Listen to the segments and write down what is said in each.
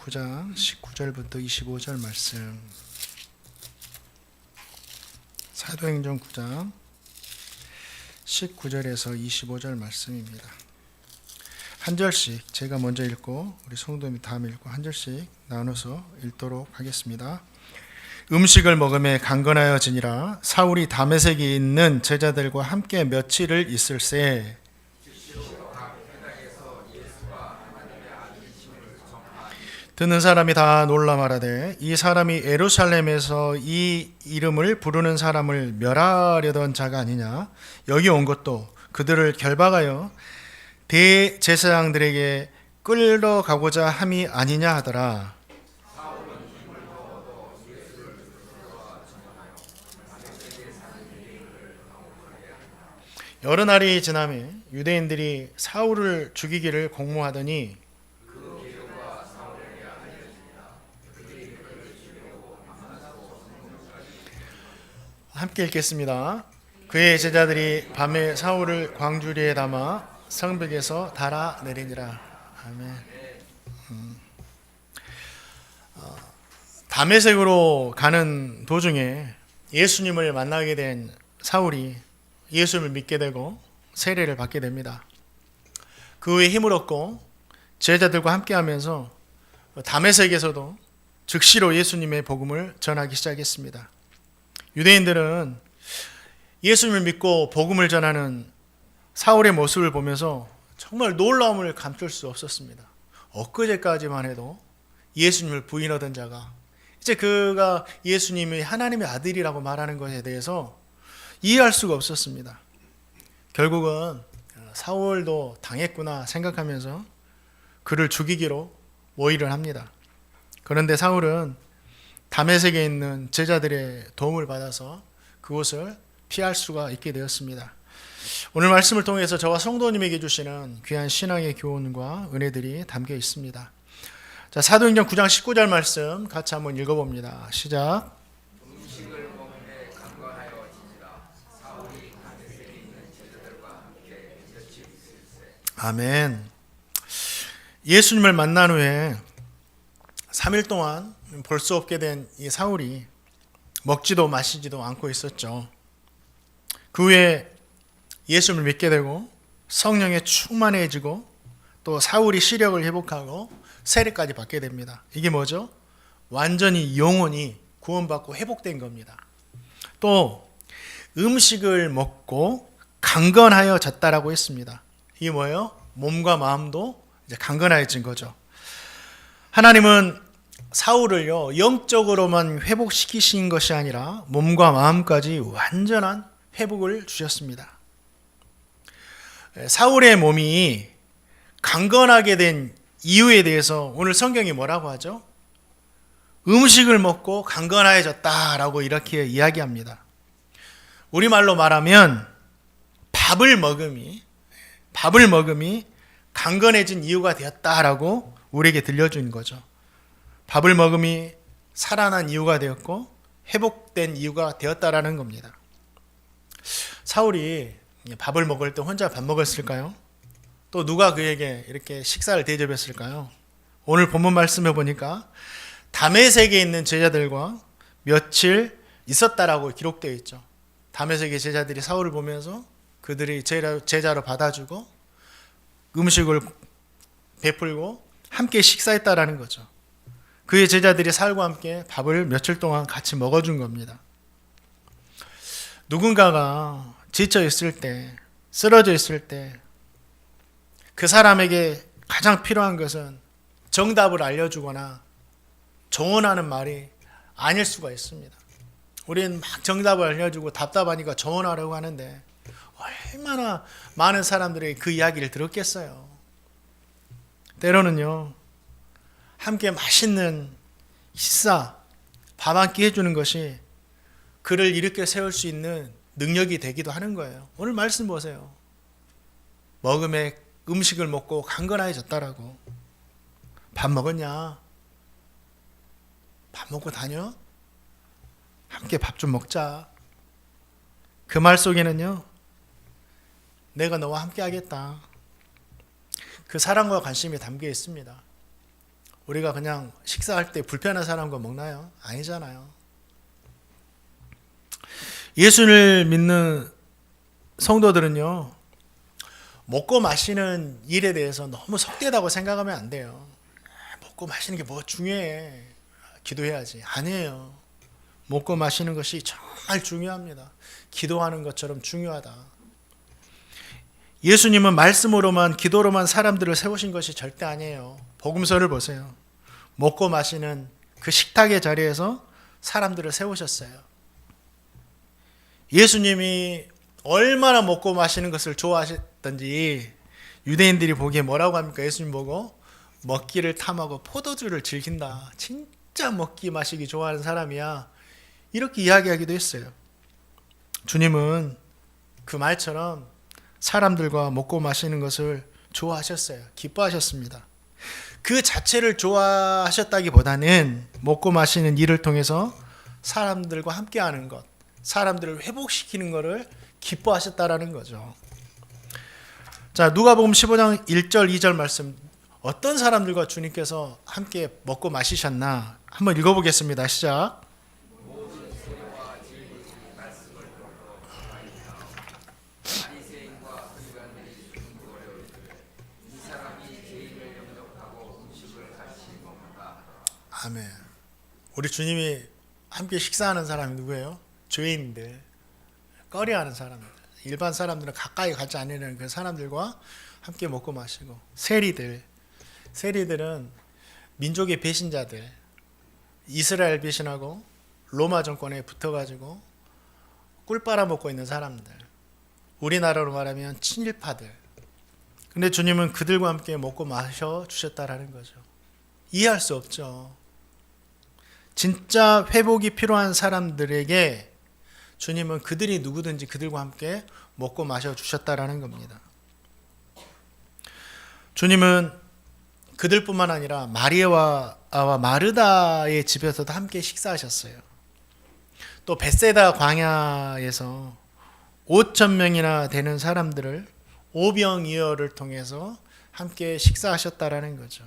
9장 19절부터 25절 말씀. 사도행전 9장 19절에서 25절 말씀입니다. 한 절씩 제가 먼저 읽고 우리 성도님이 다음 읽고 한 절씩 나눠서 읽도록 하겠습니다. 음식을 먹음에 강건하여지니라. 사울이 다메섹에 있는 제자들과 함께 며칠을 있을새 듣는 사람이 다 놀라 말하되 이 사람이 예루살렘에서 이 이름을 부르는 사람을 멸하려던 자가 아니냐. 여기 온 것도 그들을 결박하여 대제사장들에게 끌러가고자 함이 아니냐 하더라. 여러 날이 지나매 유대인들이 사울을 죽이기를 공모하더니 함께 읽겠습니다. 그의 제자들이 밤에 사울을 광주리에 담아 성벽에서 달아내리니라. 아멘. 다메섹으로 가는 도중에 예수님을 만나게 된 사울이 예수님을 믿게 되고 세례를 받게 됩니다. 그 후에 힘을 얻고 제자들과 함께하면서 다메섹에서도 즉시로 예수님의 복음을 전하기 시작했습니다. 유대인들은 예수님을 믿고 복음을 전하는 사울의 모습을 보면서 정말 놀라움을 감출 수 없었습니다. 엊그제까지만 해도 예수님을 부인하던 자가 이제 그가 예수님이 하나님의 아들이라고 말하는 것에 대해서 이해할 수가 없었습니다. 결국은 사울도 당했구나 생각하면서 그를 죽이기로 모의를 합니다. 그런데 사울은 다메섹에 있는 제자들의 도움을 받아서 그곳을 피할 수가 있게 되었습니다. 오늘 말씀을 통해서 저와 성도님에게 주시는 귀한 신앙의 교훈과 은혜들이 담겨 있습니다. 자, 사도행전 9장 19절 말씀 같이 한번 읽어봅니다. 시작. 아멘. 예수님을 만난 후에 3일 동안 볼 수 없게 된 이 사울이 먹지도 마시지도 않고 있었죠. 그 후에 예수님을 믿게 되고 성령에 충만해지고 또 사울이 시력을 회복하고 세례까지 받게 됩니다. 이게 뭐죠? 완전히 영혼이 구원받고 회복된 겁니다. 또 음식을 먹고 강건하여졌다라고 했습니다. 이게 뭐예요? 몸과 마음도 이제 강건해진 거죠. 하나님은 사울을요 영적으로만 회복시키신 것이 아니라 몸과 마음까지 완전한 회복을 주셨습니다. 사울의 몸이 강건하게 된 이유에 대해서 오늘 성경이 뭐라고 하죠? 음식을 먹고 강건해졌다라고 이렇게 이야기합니다. 우리말로 말하면 밥을 먹음이 강건해진 이유가 되었다라고 우리에게 들려주는 거죠. 밥을 먹음이 살아난 이유가 되었고 회복된 이유가 되었다라는 겁니다. 사울이 밥을 먹을 때 혼자 밥 먹었을까요? 또 누가 그에게 이렇게 식사를 대접했을까요? 오늘 본문 말씀해 보니까 다메섹에 있는 제자들과 며칠 있었다라고 기록되어 있죠. 다메섹의 제자들이 사울을 보면서 그들이 제자로 받아주고 음식을 베풀고 함께 식사했다라는 거죠. 그의 제자들이 사울과 함께 밥을 며칠 동안 같이 먹어준 겁니다. 누군가가 지쳐 있을 때, 쓰러져 있을 때 그 사람에게 가장 필요한 것은 정답을 알려주거나 조언하는 말이 아닐 수가 있습니다. 우리는 막 정답을 알려주고 답답하니까 조언하려고 하는데 얼마나 많은 사람들이 그 이야기를 들었겠어요. 때로는요 함께 맛있는 식사, 밥 한 끼 해주는 것이 그를 일으켜 세울 수 있는 능력이 되기도 하는 거예요. 오늘 말씀 보세요. 먹음에 음식을 먹고 강건해졌다라고. 밥 먹었냐? 밥 먹고 다녀? 함께 밥 좀 먹자. 그 말 속에는요 내가 너와 함께 하겠다. 그 사랑과 관심이 담겨 있습니다. 우리가 그냥 식사할 때 불편한 사람과 먹나요? 아니잖아요. 예수를 믿는 성도들은요, 먹고 마시는 일에 대해서 너무 속되다고 생각하면 안 돼요. 먹고 마시는 게 뭐 중요해. 기도해야지. 아니에요. 먹고 마시는 것이 정말 중요합니다. 기도하는 것처럼 중요하다. 예수님은 말씀으로만, 기도로만 사람들을 세우신 것이 절대 아니에요. 복음서를 보세요. 먹고 마시는 그 식탁의 자리에서 사람들을 세우셨어요. 예수님이 얼마나 먹고 마시는 것을 좋아하셨던지 유대인들이 보기에 뭐라고 합니까? 예수님 보고 먹기를 탐하고 포도주를 즐긴다. 진짜 먹기 마시기 좋아하는 사람이야. 이렇게 이야기하기도 했어요. 주님은 그 말처럼 사람들과 먹고 마시는 것을 좋아하셨어요. 기뻐하셨습니다. 그 자체를 좋아하셨다기보다는 먹고 마시는 일을 통해서 사람들과 함께하는 것, 사람들을 회복시키는 것을 기뻐하셨다라는 거죠. 자, 누가복음 15장 1절 2절 말씀, 어떤 사람들과 주님께서 함께 먹고 마시셨나 한번 읽어보겠습니다. 시작. 아멘. 우리 주님이 함께 식사하는 사람이 누구예요? 죄인들, 꺼려하는 사람들, 일반 사람들은 가까이 가지 않으려는 그 사람들과 함께 먹고 마시고, 세리들은 민족의 배신자들, 이스라엘 배신하고 로마 정권에 붙어가지고 꿀 빨아먹고 있는 사람들, 우리나라로 말하면 친일파들. 근데 주님은 그들과 함께 먹고 마셔 주셨다라는 거죠. 이해할 수 없죠. 진짜 회복이 필요한 사람들에게 주님은 그들이 누구든지 그들과 함께 먹고 마셔 주셨다라는 겁니다. 주님은 그들뿐만 아니라 마리아와 마르다의 집에서도 함께 식사하셨어요. 또 벳세다 광야에서 5,000명이나 되는 사람들을 오병이어를 통해서 함께 식사하셨다라는 거죠.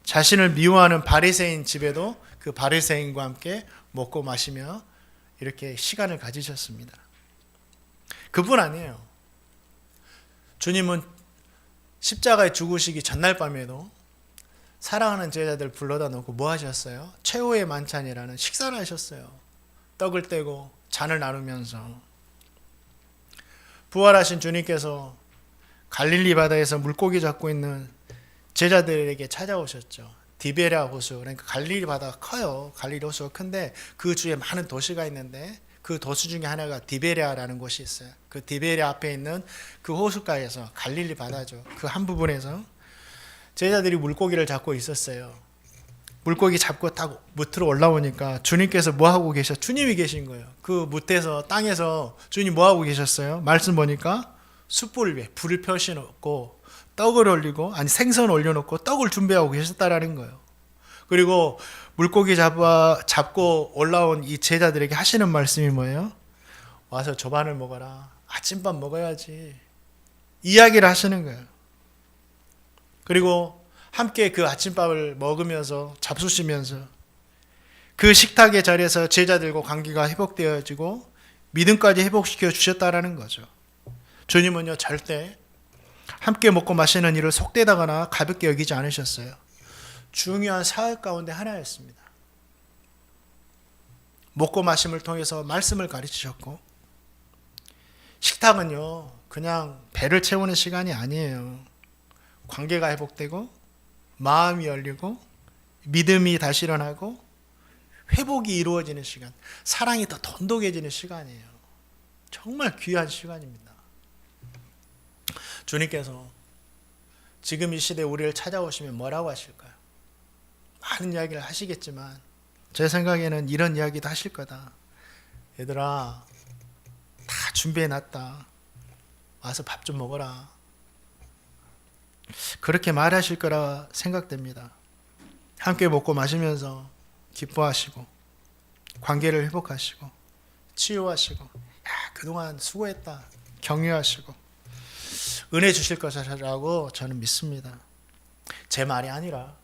자신을 미워하는 바리새인 집에도 그 바리새인과 함께 먹고 마시며 이렇게 시간을 가지셨습니다. 그뿐 아니에요. 주님은 십자가에 죽으시기 전날 밤에도 사랑하는 제자들 불러다 놓고 뭐 하셨어요? 최후의 만찬이라는 식사를 하셨어요. 떡을 떼고 잔을 나누면서. 부활하신 주님께서 갈릴리 바다에서 물고기 잡고 있는 제자들에게 찾아오셨죠. 디베랴 호수, 그러니까 갈릴리 바다가 커요. 갈릴리 호수가 큰데 그 주에 많은 도시가 있는데 그 도시 중에 하나가 디베랴라는 곳이 있어요. 그 디베랴 앞에 있는 그 호숫가에서, 갈릴리 바다죠, 그 한 부분에서 제자들이 물고기를 잡고 있었어요. 물고기 잡고 딱 무트로 올라오니까 주님께서 뭐 하고 주님이 계신 거예요. 그 무트에서, 땅에서 주님 뭐 하고 계셨어요? 말씀 보니까 숯불 위에 불을 펴시놓고 떡을 올리고, 생선을 올려놓고 떡을 준비하고 계셨다라는 거예요. 그리고 물고기 잡고 올라온 이 제자들에게 하시는 말씀이 뭐예요? 와서 저반을 먹어라. 아침밥 먹어야지. 이야기를 하시는 거예요. 그리고 함께 그 아침밥을 먹으면서 잡수시면서 그 식탁의 자리에서 제자들과 관계가 회복되어지고 믿음까지 회복시켜 주셨다라는 거죠. 주님은요, 절대 함께 먹고 마시는 일을 속되다거나 가볍게 여기지 않으셨어요. 중요한 사역 가운데 하나였습니다. 먹고 마심을 통해서 말씀을 가르치셨고, 식탁은요, 그냥 배를 채우는 시간이 아니에요. 관계가 회복되고 마음이 열리고 믿음이 다시 일어나고 회복이 이루어지는 시간, 사랑이 더 돈독해지는 시간이에요. 정말 귀한 시간입니다. 주님께서 지금 이 시대에 우리를 찾아오시면 뭐라고 하실까요? 많은 이야기를 하시겠지만 제 생각에는 이런 이야기도 하실 거다. 얘들아, 다 준비해놨다. 와서 밥 좀 먹어라. 그렇게 말하실 거라 생각됩니다. 함께 먹고 마시면서 기뻐하시고 관계를 회복하시고 치유하시고, 야, 그동안 수고했다, 격려하시고 은혜 주실 것이라고 저는 믿습니다. 제 말이 아니라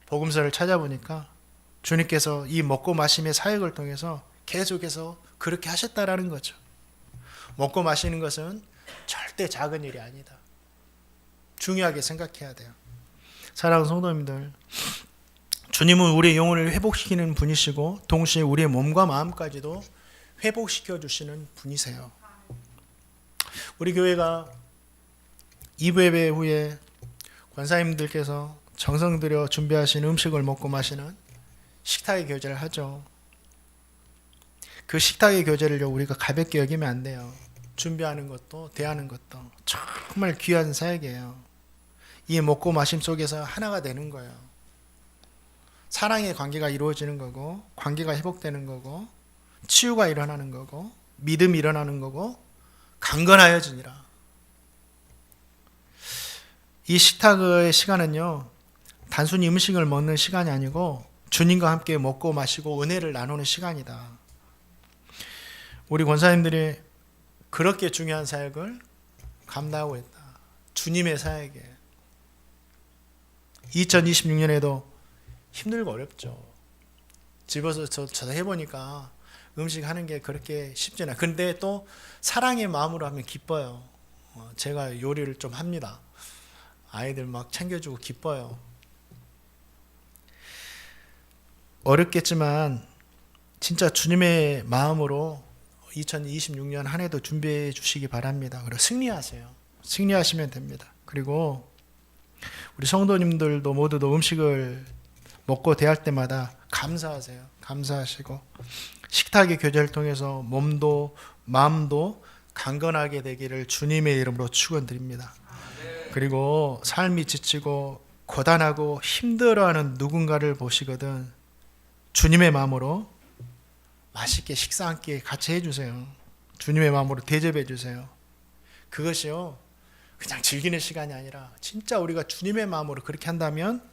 복음서를 찾아보니까 주님께서 이 먹고 마심의 사역을 통해서 계속해서 그렇게 하셨다라는 거죠. 먹고 마시는 것은 절대 작은 일이 아니다. 중요하게 생각해야 돼요. 사랑하는 성도님들, 주님은 우리의 영혼을 회복시키는 분이시고 동시에 우리의 몸과 마음까지도 회복시켜 주시는 분이세요. 우리 교회가 2부 예배 후에 권사님들께서 정성 들여 준비하신 음식을 먹고 마시는 식탁의 교제를 하죠. 그 식탁의 교제를 우리가 가볍게 여기면 안 돼요. 준비하는 것도 대하는 것도 정말 귀한 사역이에요. 이 먹고 마심 속에서 하나가 되는 거예요. 사랑의 관계가 이루어지는 거고, 관계가 회복되는 거고, 치유가 일어나는 거고, 믿음이 일어나는 거고, 강건하여지니라. 이 식탁의 시간은요, 단순히 음식을 먹는 시간이 아니고 주님과 함께 먹고 마시고 은혜를 나누는 시간이다. 우리 권사님들이 그렇게 중요한 사역을 감당하고 있다. 주님의 사역에 2026년에도 힘들고 어렵죠. 집에서 저도 해보니까 음식 하는 게 그렇게 쉽지는 않아요. 근데 또 사랑의 마음으로 하면 기뻐요. 제가 요리를 좀 합니다. 아이들 막 챙겨주고 기뻐요. 어렵겠지만 진짜 주님의 마음으로 2026년 한 해도 준비해 주시기 바랍니다. 그리고 승리하세요. 승리하시면 됩니다. 그리고 우리 성도님들도 모두도 음식을 먹고 대할 때마다 감사하세요. 감사하시고 식탁의 교제를 통해서 몸도 마음도 강건하게 되기를 주님의 이름으로 축원드립니다. 그리고 삶이 지치고 고단하고 힘들어하는 누군가를 보시거든 주님의 마음으로 맛있게 식사 함께 같이 해주세요. 주님의 마음으로 대접해 주세요. 그것이요 그냥 즐기는 시간이 아니라 진짜 우리가 주님의 마음으로 그렇게 한다면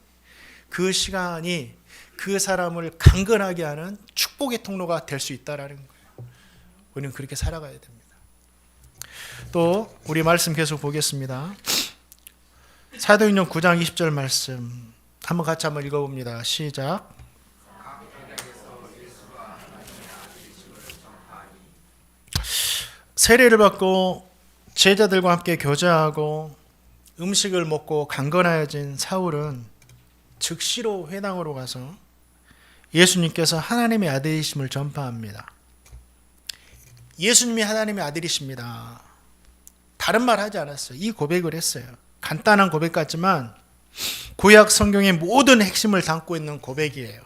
그 시간이 그 사람을 강건하게 하는 축복의 통로가 될 수 있다라는 거예요. 우리는 그렇게 살아가야 됩니다. 또 우리 말씀 계속 보겠습니다. 사도행전 9장 20절 말씀 한번 같이 한번 읽어봅니다. 시작. 세례를 받고 제자들과 함께 교제하고 음식을 먹고 강건하여진 사울은 즉시로 회당으로 가서 예수님께서 하나님의 아들이심을 전파합니다. 예수님이 하나님의 아들이십니다. 다른 말 하지 않았어요. 이 고백을 했어요. 간단한 고백 같지만 구약 성경의 모든 핵심을 담고 있는 고백이에요.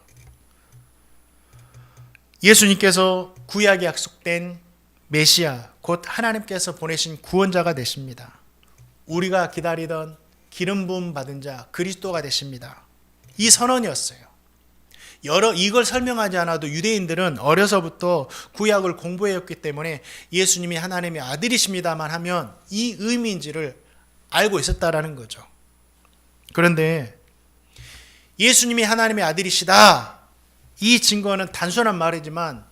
예수님께서 구약에 약속된 메시아, 곧 하나님께서 보내신 구원자가 되십니다. 우리가 기다리던 기름 부음 받은 자 그리스도가 되십니다. 이 선언이었어요. 이걸 설명하지 않아도 유대인들은 어려서부터 구약을 공부해왔기 때문에 예수님이 하나님의 아들이십니다만 하면 이 의미인지를 알고 있었다라는 거죠. 그런데 예수님이 하나님의 아들이시다, 이 증거는 단순한 말이지만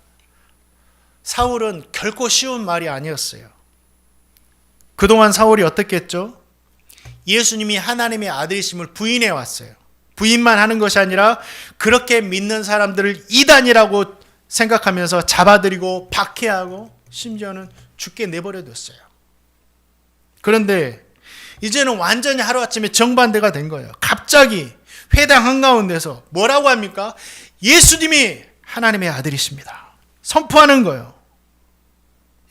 사울은 결코 쉬운 말이 아니었어요. 그동안 사울이 어떻게 했죠? 예수님이 하나님의 아들이심을 부인해 왔어요. 부인만 하는 것이 아니라 그렇게 믿는 사람들을 이단이라고 생각하면서 잡아들이고 박해하고 심지어는 죽게 내버려뒀어요. 그런데 이제는 완전히 하루아침에 정반대가 된 거예요. 갑자기 회당 한가운데서 뭐라고 합니까? 예수님이 하나님의 아들이십니다. 선포하는 거예요.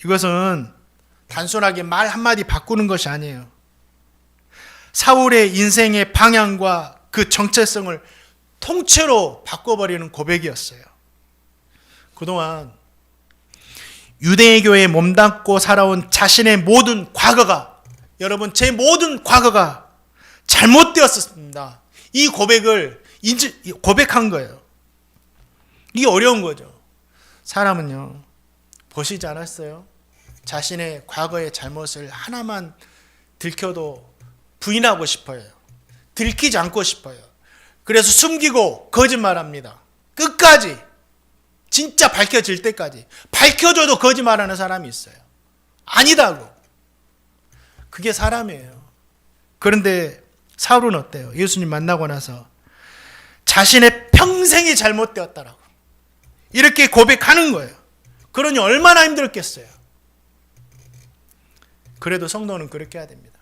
이것은 단순하게 말 한마디 바꾸는 것이 아니에요. 사울의 인생의 방향과 그 정체성을 통째로 바꿔버리는 고백이었어요. 그동안 유대교에 몸담고 살아온 자신의 모든 과거가, 여러분 제 모든 과거가 잘못되었습니다. 이 고백을 고백한 거예요. 이게 어려운 거죠. 사람은요 보시지 않았어요? 자신의 과거의 잘못을 하나만 들켜도 부인하고 싶어요. 들키지 않고 싶어요. 그래서 숨기고 거짓말합니다. 끝까지 진짜 밝혀질 때까지. 밝혀줘도 거짓말하는 사람이 있어요. 아니다고. 그게 사람이에요. 그런데 사울은 어때요? 예수님 만나고 나서 자신의 평생이 잘못되었다라고 이렇게 고백하는 거예요. 그러니 얼마나 힘들겠어요. 그래도 성도는 그렇게 해야 됩니다.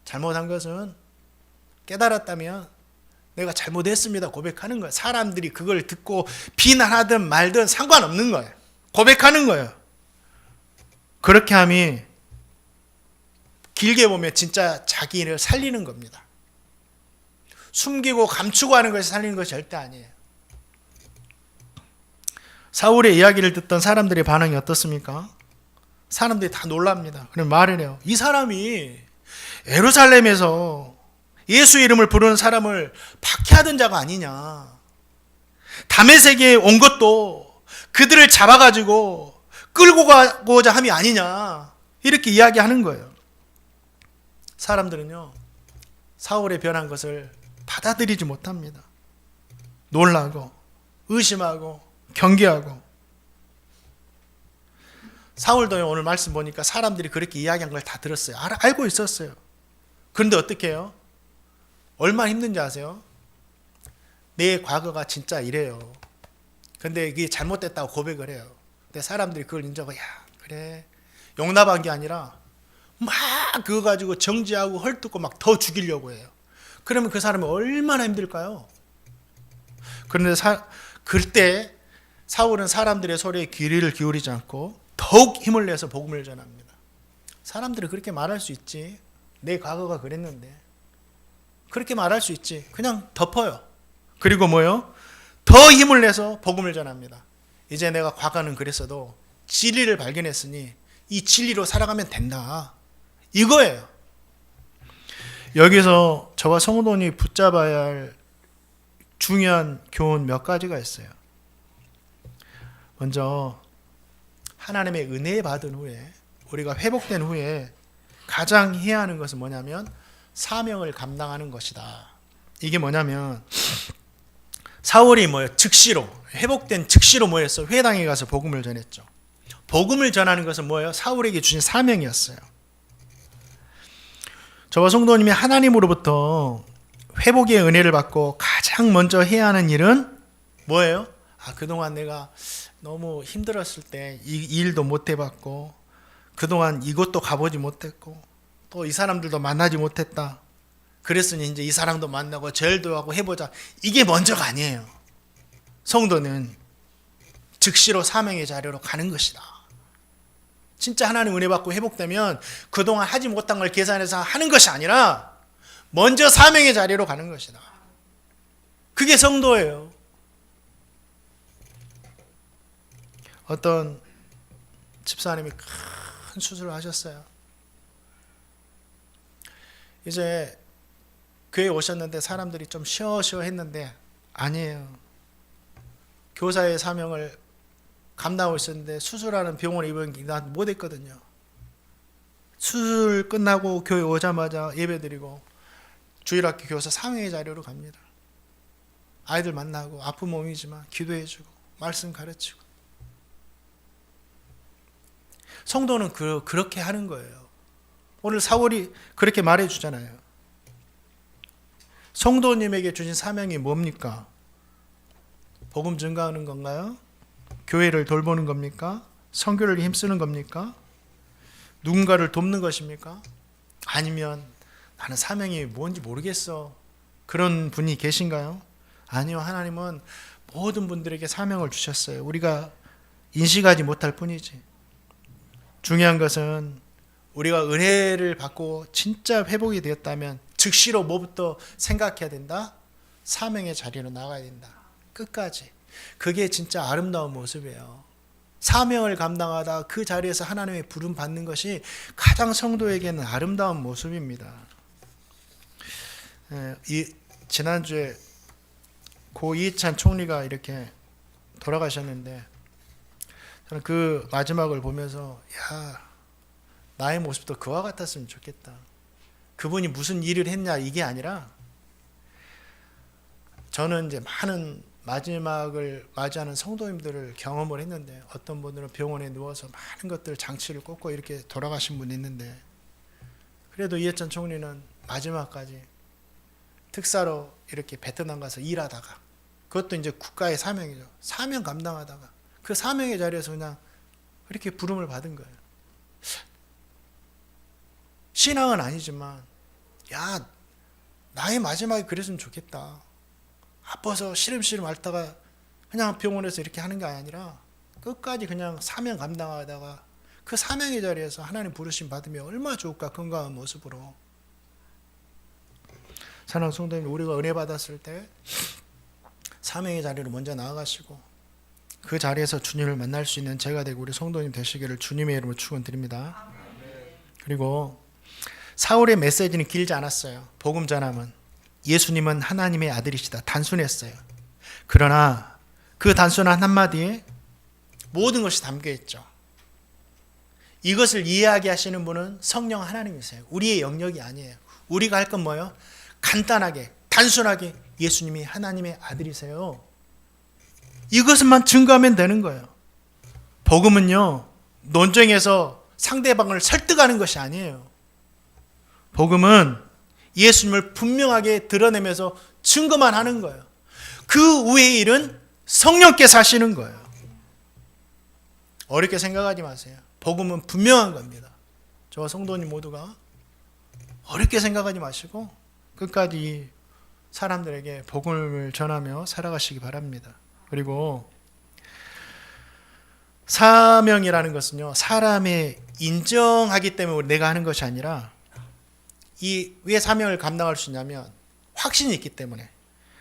잘못한 것은 깨달았다면 내가 잘못했습니다 고백하는 거예요. 사람들이 그걸 듣고 비난하든 말든 상관없는 거예요. 고백하는 거예요. 그렇게 함이 길게 보면 진짜 자기를 살리는 겁니다. 숨기고 감추고 하는 것이 살리는 것이 절대 아니에요. 사울의 이야기를 듣던 사람들의 반응이 어떻습니까? 사람들이 다 놀랍니다. 그럼 말을 해요. 이 사람이 예루살렘에서 예수 이름을 부르는 사람을 박해하던 자가 아니냐. 다메섹에 온 것도 그들을 잡아가지고 끌고 가고자 함이 아니냐. 이렇게 이야기하는 거예요. 사람들은요, 사울의 변한 것을 받아들이지 못합니다. 놀라고, 의심하고, 경계하고. 사울도 오늘 말씀 보니까 사람들이 그렇게 이야기한 걸 다 들었어요. 알고 있었어요. 그런데 어떻게 해요? 얼마나 힘든지 아세요? 내 과거가 진짜 이래요. 근데 이게 잘못됐다고 고백을 해요. 근데 사람들이 그걸 인정하고, 야, 그래. 용납한 게 아니라 막 그거 가지고 정지하고 헐뜯고 막 더 죽이려고 해요. 그러면 그 사람이 얼마나 힘들까요? 그런데 그때 사울은 사람들의 소리에 귀를 기울이지 않고 더욱 힘을 내서 복음을 전합니다. 사람들이 그렇게 말할 수 있지. 내 과거가 그랬는데. 그렇게 말할 수 있지. 그냥 덮어요. 그리고 뭐요? 더 힘을 내서 복음을 전합니다. 이제 내가 과거는 그랬어도 진리를 발견했으니 이 진리로 살아가면 된다. 이거예요. 여기서 저와 성도님이 붙잡아야 할 중요한 교훈 몇 가지가 있어요. 먼저 하나님의 은혜 받은 후에, 우리가 회복된 후에 가장 해야 하는 것은 뭐냐면 사명을 감당하는 것이다. 이게 뭐냐면 사울이 즉시로, 회복된 즉시로 뭐였어? 회당에 가서 복음을 전했죠. 복음을 전하는 것은 뭐예요? 사울에게 주신 사명이었어요. 저와 성도님이 하나님으로부터 회복의 은혜를 받고 가장 먼저 해야 하는 일은 뭐예요? 그동안 내가 너무 힘들었을 때 이 일도 못 해봤고, 그동안 이곳도 가보지 못했고, 또 이 사람들도 만나지 못했다. 그랬으니 이제 이 사람도 만나고 절도 하고 해보자. 이게 먼저가 아니에요. 성도는 즉시로 사명의 자리로 가는 것이다. 진짜 하나님 은혜 받고 회복되면 그동안 하지 못한 걸 계산해서 하는 것이 아니라 먼저 사명의 자리로 가는 것이다. 그게 성도예요. 어떤 집사님이 큰 수술을 하셨어요. 이제 교회에 오셨는데 사람들이 좀 쉬어쉬어 했는데 아니에요. 교사의 사명을 감당하고 있었는데 수술하는 병원에 입은 게 난 못했거든요. 수술 끝나고 교회 오자마자 예배드리고 주일학교 교사 사명의 자리로 갑니다. 아이들 만나고 아픈 몸이지만 기도해주고 말씀 가르치고. 성도는 그렇게 하는 거예요. 오늘 사울이 그렇게 말해주잖아요. 성도님에게 주신 사명이 뭡니까? 복음 증가하는 건가요? 교회를 돌보는 겁니까? 선교를 힘쓰는 겁니까? 누군가를 돕는 것입니까? 아니면 나는 사명이 뭔지 모르겠어. 그런 분이 계신가요? 아니요. 하나님은 모든 분들에게 사명을 주셨어요. 우리가 인식하지 못할 뿐이지. 중요한 것은 우리가 은혜를 받고 진짜 회복이 되었다면 즉시로 뭐부터 생각해야 된다? 사명의 자리로 나가야 된다. 끝까지. 그게 진짜 아름다운 모습이에요. 사명을 감당하다 그 자리에서 하나님의 부름 받는 것이 가장 성도에게는 아름다운 모습입니다. 지난주에 고 이해찬 총리가 이렇게 돌아가셨는데 저는 그 마지막을 보면서 나의 모습도 그와 같았으면 좋겠다. 그분이 무슨 일을 했냐 이게 아니라 저는 이제 많은 마지막을 맞이하는 성도님들을 경험을 했는데 어떤 분들은 병원에 누워서 많은 것들 장치를 꽂고 이렇게 돌아가신 분이 있는데 그래도 이해찬 총리는 마지막까지 특사로 이렇게 베트남 가서 일하다가, 그것도 이제 국가의 사명이죠. 사명 감당하다가 그 사명의 자리에서 그냥 이렇게 부름을 받은 거예요. 신앙은 아니지만, 야, 나의 마지막에 그랬으면 좋겠다. 아파서 시름시름 앓다가 그냥 병원에서 이렇게 하는 게 아니라 끝까지 그냥 사명 감당하다가 그 사명의 자리에서 하나님 부르심 받으면 얼마나 좋을까, 건강한 모습으로. 사랑하는 성도님, 우리가 은혜 받았을 때 사명의 자리로 먼저 나아가시고 그 자리에서 주님을 만날 수 있는 제가 되고 우리 성도님 되시기를 주님의 이름으로 축원드립니다. 그리고 사울의 메시지는 길지 않았어요. 복음 전함은 예수님은 하나님의 아들이시다, 단순했어요. 그러나 그 단순한 한마디에 모든 것이 담겨 있죠. 이것을 이해하게 하시는 분은 성령 하나님이세요. 우리의 영역이 아니에요. 우리가 할 건 뭐예요? 간단하게, 단순하게 예수님이 하나님의 아들이세요. 이것만 증거하면 되는 거예요. 복음은요, 논쟁에서 상대방을 설득하는 것이 아니에요. 복음은 예수님을 분명하게 드러내면서 증거만 하는 거예요. 그 외의 일은 성령께서 하시는 거예요. 어렵게 생각하지 마세요. 복음은 분명한 겁니다. 저와 성도님 모두가 어렵게 생각하지 마시고 끝까지 사람들에게 복음을 전하며 살아가시기 바랍니다. 그리고 사명이라는 것은요, 사람의 인정하기 때문에 내가 하는 것이 아니라, 이 왜 사명을 감당할 수 있냐면 확신이 있기 때문에,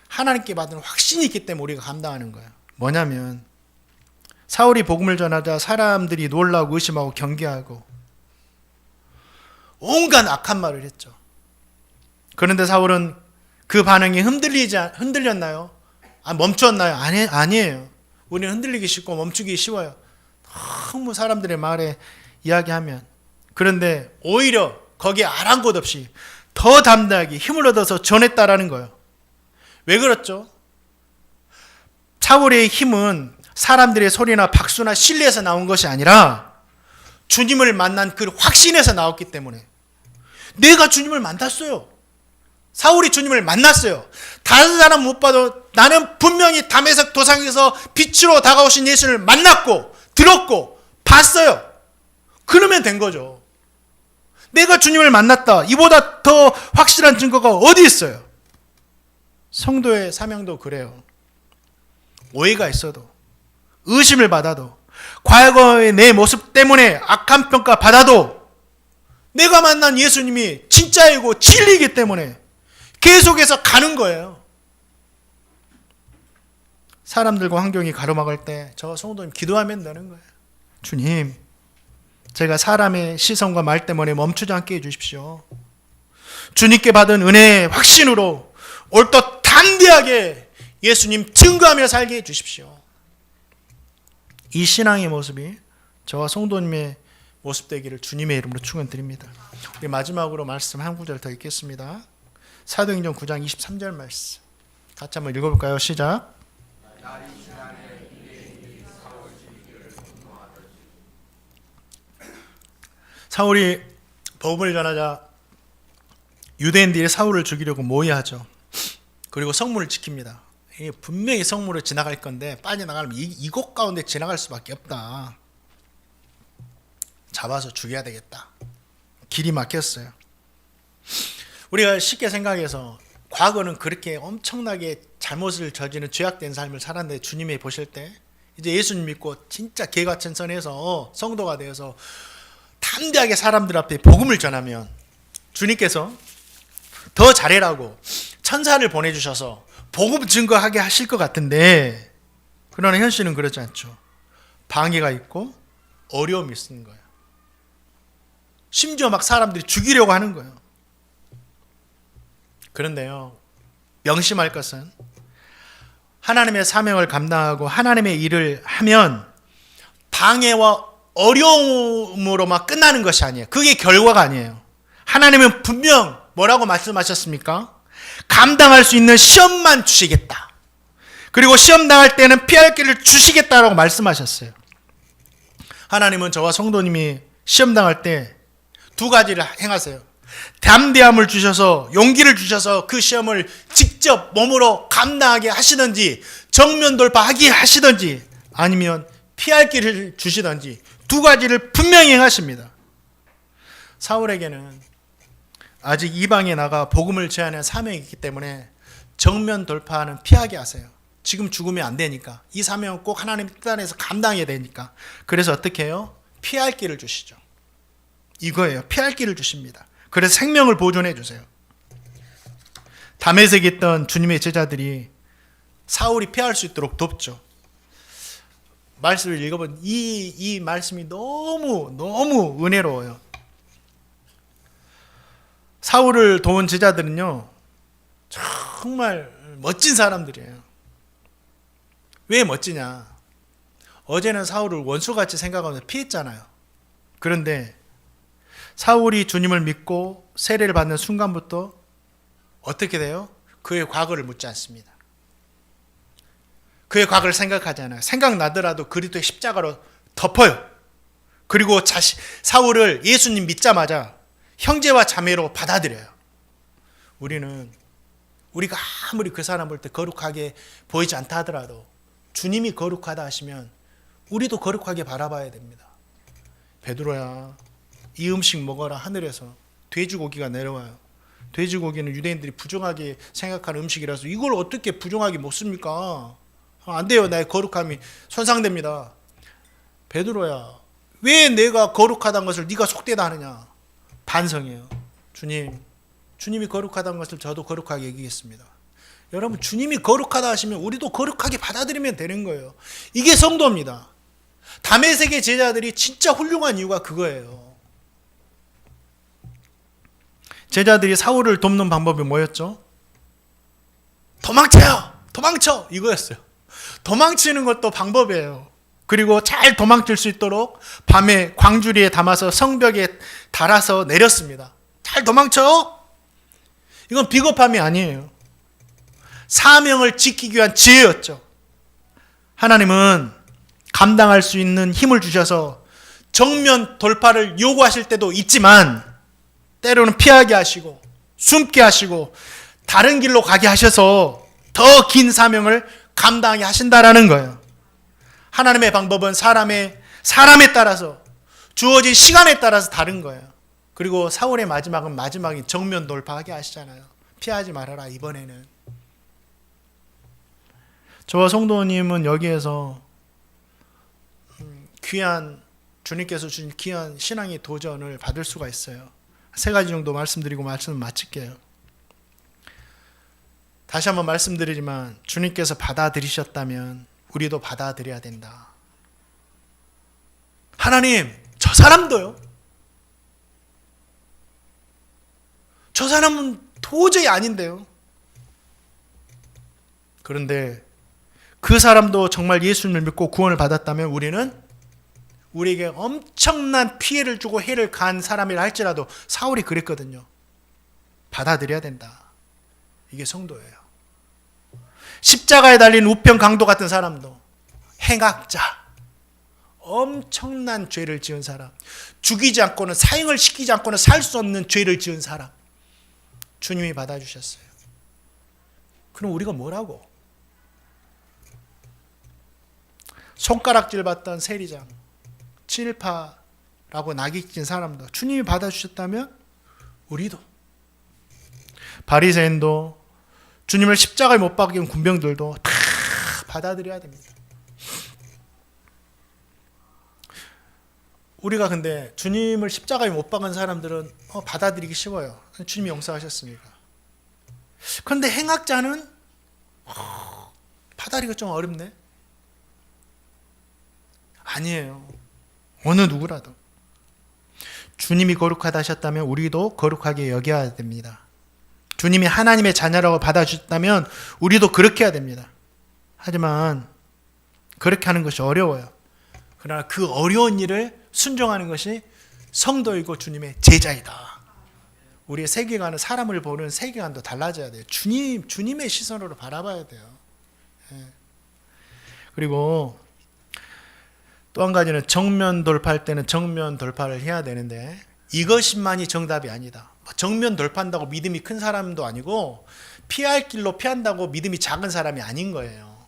하나님께 받은 확신이 있기 때문에 우리가 감당하는 거예요. 뭐냐면 사울이 복음을 전하자 사람들이 놀라고 의심하고 경계하고 온갖 악한 말을 했죠. 그런데 사울은 그 반응이 흔들렸나요? 멈췄나요? 아니에요. 우리는 흔들리기 쉽고 멈추기 쉬워요. 너무 사람들의 말에 이야기하면. 그런데 오히려 거기에 아랑곳 없이 더 담대하게 힘을 얻어서 전했다라는 거예요. 왜 그렇죠? 사울의 힘은 사람들의 소리나 박수나 신뢰에서 나온 것이 아니라 주님을 만난 그 확신에서 나왔기 때문에. 내가 주님을 만났어요. 사울이 주님을 만났어요. 다른 사람 못 봐도 나는 분명히 다메섹 도상에서 빛으로 다가오신 예수를 만났고 들었고 봤어요. 그러면 된 거죠. 내가 주님을 만났다, 이보다 더 확실한 증거가 어디 있어요? 성도의 사명도 그래요. 오해가 있어도, 의심을 받아도, 과거의 내 모습 때문에 악한 평가 받아도 내가 만난 예수님이 진짜이고 진리이기 때문에 계속해서 가는 거예요. 사람들과 환경이 가로막을 때 저 성도님 기도하면 되는 거예요. 주님, 제가 사람의 시선과 말 때문에 멈추지 않게 해주십시오. 주님께 받은 은혜의 확신으로 옳고 담대하게 예수님 증거하며 살게 해주십시오. 이 신앙의 모습이 저와 성도님의 모습 되기를 주님의 이름으로 축원드립니다. 우리 마지막으로 말씀 한 구절 더 읽겠습니다. 사도행전 9장 23절 말씀 같이 한번 읽어볼까요? 시작. 사울이 복음을 전하자 유대인들이 사울을 죽이려고 모의하죠. 그리고 성문을 지킵니다. 분명히 성문을 지나갈 건데 빠져나가면 이곳 가운데 지나갈 수밖에 없다. 잡아서 죽여야 되겠다. 길이 막혔어요. 우리가 쉽게 생각해서 과거는 그렇게 엄청나게 잘못을 저지른 죄악된 삶을 살았는데 주님이 보실 때 이제 예수님 믿고 진짜 개과천선해서 성도가 되어서 담대하게 사람들 앞에 복음을 전하면 주님께서 더 잘해라고 천사를 보내주셔서 복음 증거하게 하실 것 같은데, 그러나 현실은 그렇지 않죠. 방해가 있고 어려움이 있는 거예요. 심지어 막 사람들이 죽이려고 하는 거예요. 그런데요, 명심할 것은 하나님의 사명을 감당하고 하나님의 일을 하면 방해와 어려움으로만 끝나는 것이 아니에요. 그게 결과가 아니에요. 하나님은 분명 뭐라고 말씀하셨습니까? 감당할 수 있는 시험만 주시겠다. 그리고 시험 당할 때는 피할 길을 주시겠다라고 말씀하셨어요. 하나님은 저와 성도님이 시험 당할 때 두 가지를 행하세요. 담대함을 주셔서 용기를 주셔서 그 시험을 직접 몸으로 감당하게 하시든지 정면 돌파하게 하시든지 아니면 피할 길을 주시든지 두 가지를 분명히 행하십니다. 사울에게는 아직 이방에 나가 복음을 전하는 사명이 있기 때문에 정면 돌파는 피하게 하세요. 지금 죽으면 안 되니까. 이 사명은 꼭 하나님 뜻 안에서 감당해야 되니까. 그래서 어떻게 해요? 피할 길을 주시죠. 이거예요. 피할 길을 주십니다. 그래서 생명을 보존해 주세요. 다메섹에 있던 주님의 제자들이 사울이 피할 수 있도록 돕죠. 말씀을 읽어본 이 말씀이 너무 은혜로워요. 사울을 도운 제자들은요, 정말 멋진 사람들이에요. 왜 멋지냐? 어제는 사울을 원수같이 생각하면서 피했잖아요. 그런데 사울이 주님을 믿고 세례를 받는 순간부터 어떻게 돼요? 그의 과거를 묻지 않습니다. 그의 과거를 생각하지 않아요. 생각나더라도 그리스도의 십자가로 덮어요. 그리고 사울을 예수님 믿자마자 형제와 자매로 받아들여요. 우리가 아무리 그 사람 볼 때 거룩하게 보이지 않다 하더라도 주님이 거룩하다 하시면 우리도 거룩하게 바라봐야 됩니다. 베드로야, 이 음식 먹어라. 하늘에서 돼지고기가 내려와요. 돼지고기는 유대인들이 부정하게 생각하는 음식이라서 이걸 어떻게 부정하게 먹습니까? 안 돼요. 나의 거룩함이 손상됩니다. 베드로야, 왜 내가 거룩하다는 것을 네가 속되다 하느냐? 반성해요. 주님이 거룩하다는 것을 저도 거룩하게 여기겠습니다. 여러분, 주님이 거룩하다 하시면 우리도 거룩하게 받아들이면 되는 거예요. 이게 성도입니다. 다메섹의 제자들이 진짜 훌륭한 이유가 그거예요. 제자들이 사울을 돕는 방법이 뭐였죠? 도망쳐! 이거였어요. 도망치는 것도 방법이에요. 그리고 잘 도망칠 수 있도록 밤에 광주리에 담아서 성벽에 달아서 내렸습니다. 잘 도망쳐! 이건 비겁함이 아니에요. 사명을 지키기 위한 지혜였죠. 하나님은 감당할 수 있는 힘을 주셔서 정면 돌파를 요구하실 때도 있지만 때로는 피하게 하시고 숨게 하시고 다른 길로 가게 하셔서 더 긴 사명을 감당하게 하신다라는 거예요. 하나님의 방법은 사람에 따라서 주어진 시간에 따라서 다른 거예요. 그리고 사울의 마지막이 정면 돌파하게 하시잖아요. 피하지 말아라 이번에는. 저와 성도님은 여기에서 주님께서 주신 귀한 신앙의 도전을 받을 수가 있어요. 3가지 정도 말씀드리고 말씀을 마칠게요. 다시 한번 말씀드리지만 주님께서 받아들이셨다면 우리도 받아들여야 된다. 하나님, 저 사람도요. 저 사람은 도저히 아닌데요. 그런데 그 사람도 정말 예수님을 믿고 구원을 받았다면 우리에게 엄청난 피해를 주고 해를 가한 사람이라 할지라도 사울이 그랬거든요. 받아들여야 된다. 이게 성도예요. 십자가에 달린 우편 강도 같은 사람도 행악자, 엄청난 죄를 지은 사람, 죽이지 않고는 사형을 시키지 않고는 살 수 없는 죄를 지은 사람, 주님이 받아주셨어요. 그럼 우리가 뭐라고? 손가락질 받던 세리장, 친일파라고 낙익진 사람도 주님이 받아주셨다면 우리도, 바리새인도, 주님을 십자가에 못 박은 군병들도 다 받아들여야 됩니다. 우리가 근데 주님을 십자가에 못 박은 사람들은 받아들이기 쉬워요. 주님이 용서하셨으니까. 그런데 행악자는 받아들이기가 좀 어렵네. 아니에요. 어느 누구라도 주님이 거룩하다 하셨다면 우리도 거룩하게 여겨야 됩니다. 주님이 하나님의 자녀라고 받아주셨다면 우리도 그렇게 해야 됩니다. 하지만 그렇게 하는 것이 어려워요. 그러나 그 어려운 일을 순종하는 것이 성도이고 주님의 제자이다. 우리의 세계관은 사람을 보는 세계관도 달라져야 돼요. 주님의 시선으로 바라봐야 돼요. 그리고 또 한 가지는 정면 돌파할 때는 정면 돌파를 해야 되는데 이것만이 정답이 아니다. 정면 돌파한다고 믿음이 큰 사람도 아니고 피할 길로 피한다고 믿음이 작은 사람이 아닌 거예요.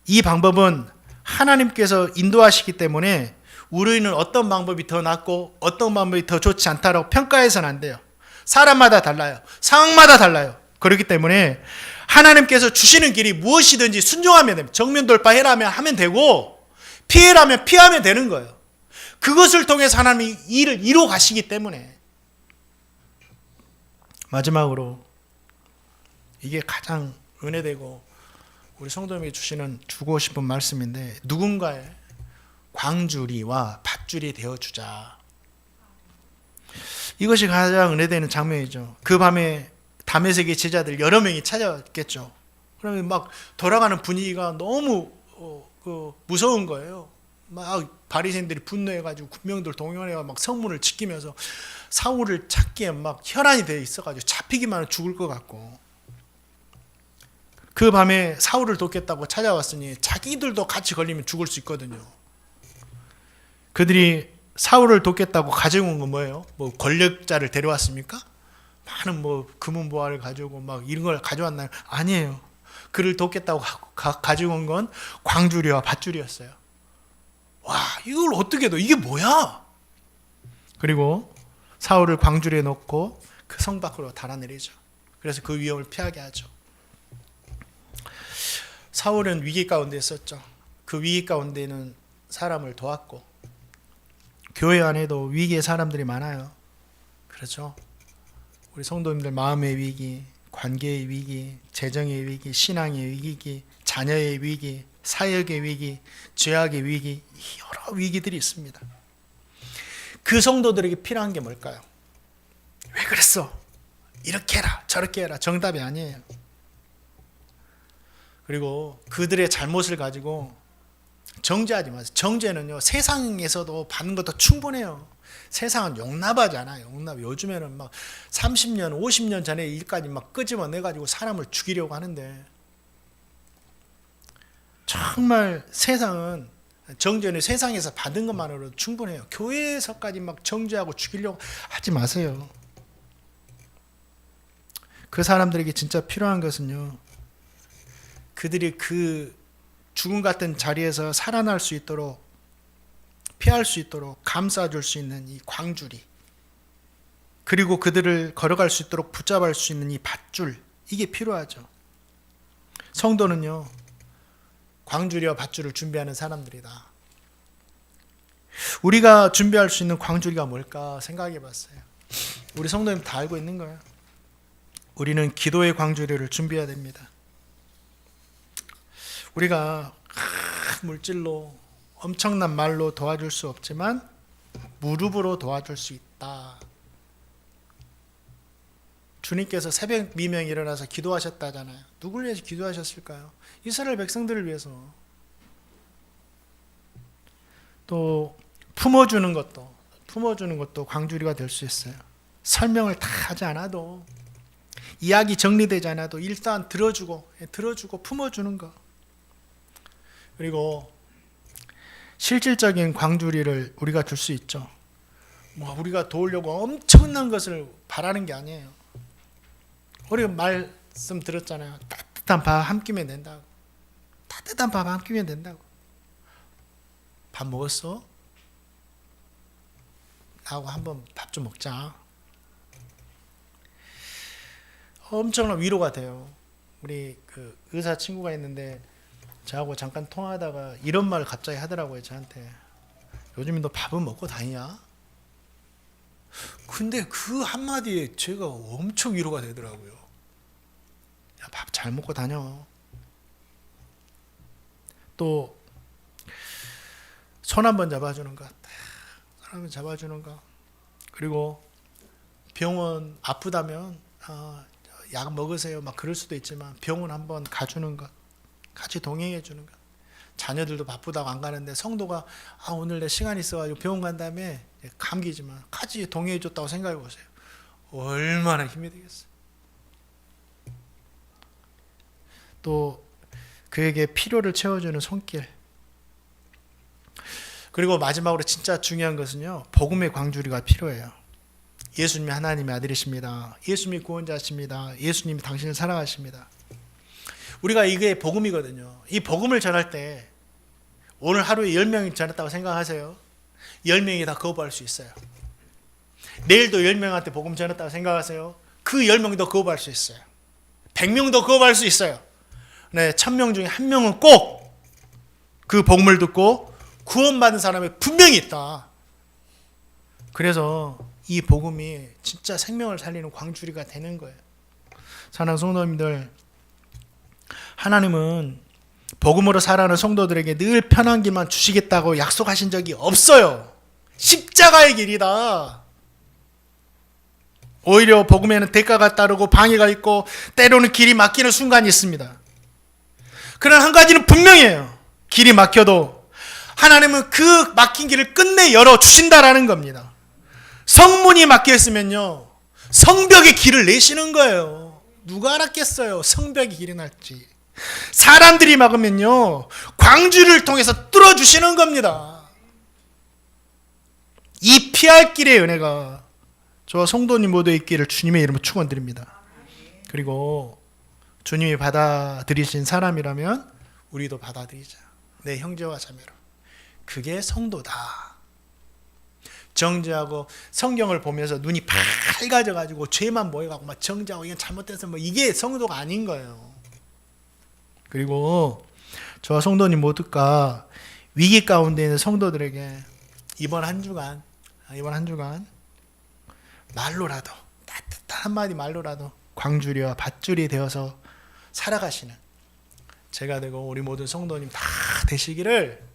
이 방법은 하나님께서 인도하시기 때문에 우리는 어떤 방법이 더 낫고 어떤 방법이 더 좋지 않다라고 평가해서는 안 돼요. 사람마다 달라요. 상황마다 달라요. 그렇기 때문에 하나님께서 주시는 길이 무엇이든지 순종하면 됩니다. 정면 돌파해라면 하면 되고 피해라면 피하면 되는 거예요. 그것을 통해서 하나님이 일을 이루어 가시기 때문에. 마지막으로 이게 가장 은혜되고 우리 성도님에게 주고 싶은 말씀인데, 누군가의 광주리와 밧줄이 되어주자. 이것이 가장 은혜되는 장면이죠. 그 밤에 다메섹의 제자들 여러 명이 찾아왔겠죠. 그러면 막 돌아가는 분위기가 너무 무서운 거예요. 막 바리새인들이 분노해가지고 군병들 동원해가 막 성문을 지키면서 사울을 찾기에 막 혈안이 되어 있어가지고 잡히기만 하면 죽을 것 같고, 그 밤에 사울을 돕겠다고 찾아왔으니 자기들도 같이 걸리면 죽을 수 있거든요. 그들이 사울을 돕겠다고 가지고 온 건 뭐예요? 뭐 권력자를 데려왔습니까? 많은 뭐 금은보화를 가지고 막 이런 걸 가져왔나요? 아니에요. 그를 돕겠다고 가지고 온 건 광주리와 밧줄이었어요. 와, 이걸 어떻게 둬? 이게 뭐야? 그리고 사울을 광주리에 넣고 그 성 밖으로 달아내리죠. 그래서 그 위험을 피하게 하죠. 사울은 위기 가운데 있었죠. 그 위기 가운데는 사람을 도왔고, 교회 안에도 위기의 사람들이 많아요. 그렇죠? 우리 성도님들 마음의 위기, 관계의 위기, 재정의 위기, 신앙의 위기, 자녀의 위기, 사역의 위기, 죄악의 위기, 여러 위기들이 있습니다. 그 성도들에게 필요한 게 뭘까요? 왜 그랬어? 이렇게 해라, 저렇게 해라. 정답이 아니에요. 그리고 그들의 잘못을 가지고 정죄하지 마세요. 정죄는요, 세상에서도 받는 것도 충분해요. 세상은 용납하지 않아요. 요즘에는 막 30년, 50년 전의 일까지 막 끄집어내가지고 사람을 죽이려고 하는데, 정말 세상은 정죄는 세상에서 받은 것만으로도 충분해요. 교회에서까지 막 정죄하고 죽이려고 하지 마세요. 그 사람들에게 진짜 필요한 것은요, 그들이 그 죽음 같은 자리에서 살아날 수 있도록, 피할 수 있도록 감싸줄 수 있는 이 광주리, 그리고 그들을 걸어갈 수 있도록 붙잡을 수 있는 이 밧줄, 이게 필요하죠. 성도는요, 광주리와 밧줄을 준비하는 사람들이다. 우리가 준비할 수 있는 광주리가 뭘까 생각해 봤어요. 우리 성도님 다 알고 있는 거예요. 우리는 기도의 광주리를 준비해야 됩니다. 우리가 물질로, 엄청난 말로 도와줄 수 없지만 무릎으로 도와줄 수 있다. 주님께서 새벽 미명에 일어나서 기도하셨다잖아요. 누구를 위해서 기도하셨을까요? 이스라엘 백성들을 위해서. 또 품어주는 것도 광주리가 될 수 있어요. 설명을 다 하지 않아도, 이야기 정리되지 않아도 일단 들어주고 품어주는 것. 그리고 실질적인 광주리를 우리가 줄 수 있죠. 뭐 우리가 도우려고 엄청난 것을 바라는 게 아니에요. 우리가 말씀 들었잖아요. 따뜻한 밥 한 끼면 된다고. 따뜻한 밥 한 끼면 된다고. 밥 먹었어? 나하고 한번 밥 좀 먹자. 엄청난 위로가 돼요. 우리 그 의사 친구가 있는데 저하고 잠깐 통화하다가 이런 말을 갑자기 하더라고요. 저한테. 요즘 너 밥은 먹고 다니냐? 근데 그 한마디에 제가 엄청 위로가 되더라고요. 야, 밥 잘 먹고 다녀. 또 손 한번 잡아주는 것. 손 한번 잡아주는 것. 그리고 병원 아프다면 약 먹으세요. 막 그럴 수도 있지만 병원 한번 가주는 것. 같이 동행해 주는 것. 자녀들도 바쁘다고 안 가는데 성도가 오늘 내 시간 있어가지고 병원 간 다음에 감기지만 같이 동행해 줬다고 생각해 보세요. 얼마나 힘이 되겠어요. 또 그에게 필요를 채워주는 손길. 그리고 마지막으로 진짜 중요한 것은요, 복음의 광주리가 필요해요. 예수님이 하나님의 아들이십니다. 예수님이 구원자십니다. 예수님이 당신을 사랑하십니다. 우리가 이게 복음이거든요. 이 복음을 전할 때 오늘 하루에 10명이 전했다고 생각하세요. 10명이 다 거부할 수 있어요. 내일도 10명한테 복음 전했다고 생각하세요. 그 10명도 거부할 수 있어요. 100명도 거부할 수 있어요. 네, 1000명 중에 1명은 꼭 그 복음을 듣고 구원받은 사람이 분명히 있다. 그래서 이 복음이 진짜 생명을 살리는 광주리가 되는 거예요. 사랑하는 성도님들, 하나님은 복음으로 살아가는 성도들에게 늘 편한 길만 주시겠다고 약속하신 적이 없어요. 십자가의 길이다. 오히려 복음에는 대가가 따르고 방해가 있고 때로는 길이 막히는 순간이 있습니다. 그러나 한 가지는 분명해요. 길이 막혀도 하나님은 그 막힌 길을 끝내 열어주신다라는 겁니다. 성문이 막혀있으면요, 성벽의 길을 내시는 거예요. 누가 알았겠어요, 성벽의 길이 날지. 사람들이 막으면요, 광주를 통해서 뚫어주시는 겁니다. 이 피할 길의 은혜가 저와 성도님 모두의 있기를 주님의 이름으로 축원드립니다. 그리고 주님이 받아들이신 사람이라면 우리도 받아들이자. 내 형제와 자매로. 그게 성도다. 정죄하고 성경을 보면서 눈이 밝아져가지고 죄만 보여가고 막 정죄하고 이건 잘못돼서 뭐 이게 성도가 아닌 거예요. 그리고 저와 성도님 모두가 위기 가운데 있는 성도들에게 이번 한 주간 말로라도 따뜻한 한마디 말로라도 광주리와 밧줄이 되어서 살아가시는 제가 되고 우리 모든 성도님 다 되시기를